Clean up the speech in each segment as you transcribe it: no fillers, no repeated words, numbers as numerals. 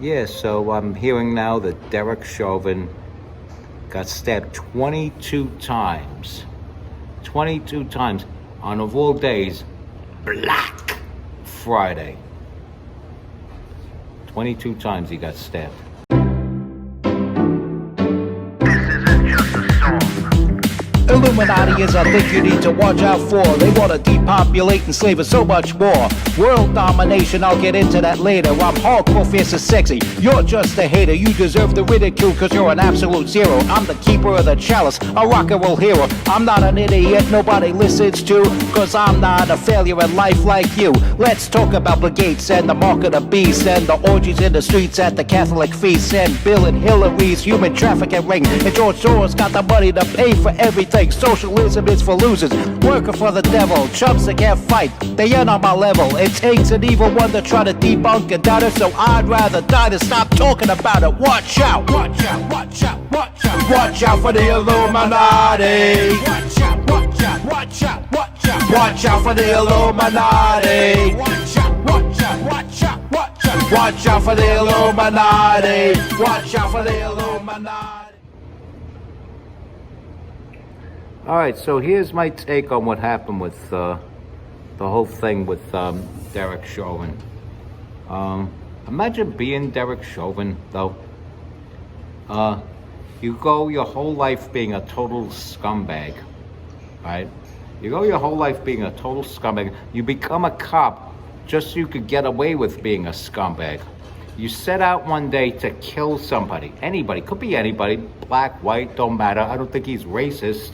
Yeah, so I'm hearing now that Derek Chauvin got stabbed 22 times. 22 times on, of all days, Black Friday. 22 times he got stabbed. Illuminati is a thing you need to watch out for. They want to depopulate and slave us so much more. World domination, I'll get into that later. I'm hardcore, fierce and sexy. You're just a hater. You deserve the ridicule because you're an absolute zero. I'm the keeper of the chalice, a rock and roll hero. I'm not an idiot nobody listens to, because I'm not a failure in life like you. Let's talk about Bill Gates and the mark of the beast and the orgies in the streets at the Catholic feasts and Bill and Hillary's human trafficking ring. And George Soros got the money to pay for everything. Socialism is for losers, working for the devil. Chumps that can't fight, they ain't on my level. It takes an evil one to try to debunk a doubter, so I'd rather die than stop talking about it. Watch out, watch out, watch out, watch out. Watch out for the Illuminati. Watch out, watch out, watch out, watch out. Watch out for the Illuminati. Watch out, watch out, watch out, watch out. Watch out for the Illuminati. Watch out for the Illuminati. All right, so here's my take on what happened with the whole thing with Derek Chauvin. Imagine being Derek Chauvin, though. You go your whole life being a total scumbag, right? You go your whole life being a total scumbag. You become a cop just so you could get away with being a scumbag. You set out one day to kill somebody. Anybody, could be anybody, black, white, don't matter. I don't think he's racist.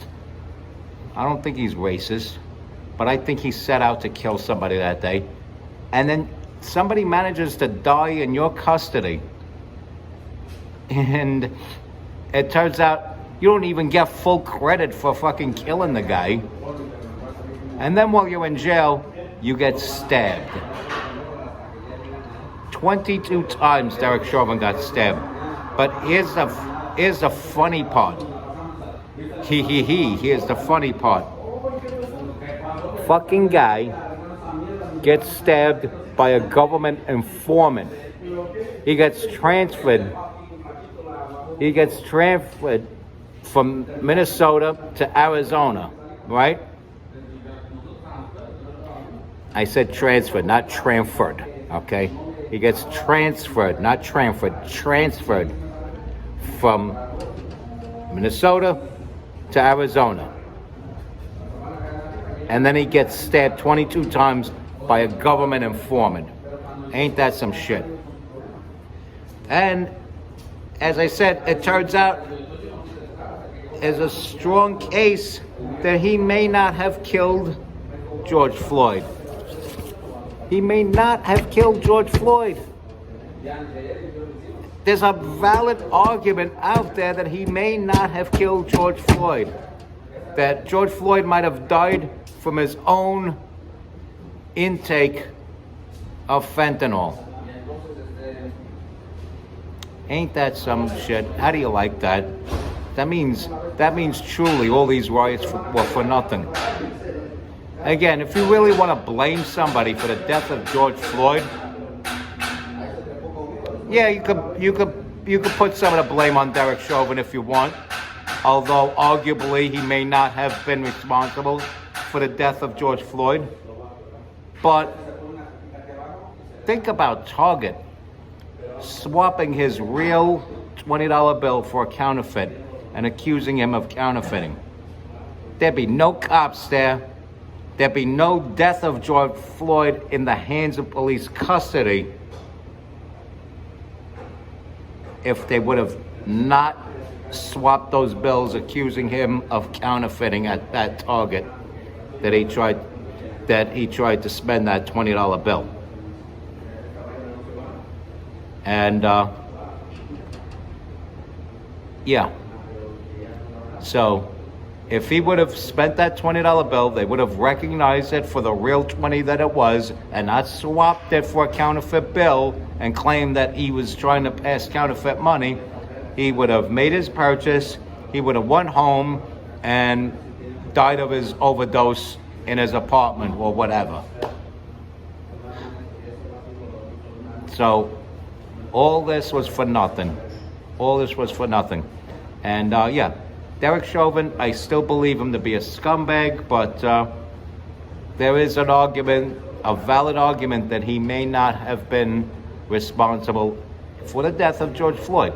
But I think he set out to kill somebody that day. And then somebody manages to die in your custody. And it turns out you don't even get full credit for fucking killing the guy. And then while you're in jail, you get stabbed. 22 times Derek Chauvin got stabbed. But here's the funny part. Here's the funny part. Fucking guy gets stabbed by a government informant. He gets transferred from Minnesota to Arizona, right? I said transferred, not transferred, okay? He gets transferred, not transferred from Minnesota to Arizona. And then he gets stabbed 22 times by a government informant. Ain't that some shit? And as I said, it turns out there's a strong case that he may not have killed George Floyd. He may not have killed George Floyd. There's a valid argument out there that he may not have killed George Floyd. That George Floyd might have died from his own intake of fentanyl. Ain't that some shit? How do you like that? That means truly all these riots were for nothing. Again, if you really want to blame somebody for the death of George Floyd, yeah, you could put some of the blame on Derek Chauvin if you want, although arguably he may not have been responsible for the death of George Floyd. But think about Target swapping his real $20 bill for a counterfeit and accusing him of counterfeiting. There'd be no cops there. There'd be no death of George Floyd in the hands of police custody if they would have not swapped those bills accusing him of counterfeiting at that Target that he tried to spend that $20 bill. And yeah. So if he would have spent that $20 bill, they would have recognized it for the real 20 that it was and not swapped it for a counterfeit bill and claimed that he was trying to pass counterfeit money. He would have made his purchase, he would have went home and died of his overdose in his apartment or whatever. So All this was for nothing. All this was for nothing. And yeah, Derek Chauvin, I still believe him to be a scumbag, but there is an argument, a valid argument, that he may not have been responsible for the death of George Floyd.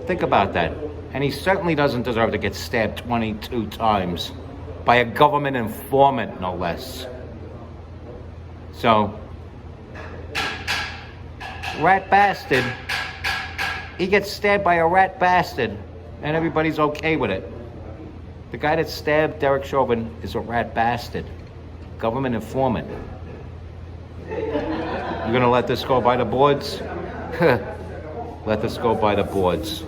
Think about that. And he certainly doesn't deserve to get stabbed 22 times by a government informant, no less. So, rat bastard, he gets stabbed by a rat bastard, and everybody's okay with it. The guy that stabbed Derek Chauvin is a rat bastard. Government informant. You're gonna let this go by the boards? Let this go by the boards.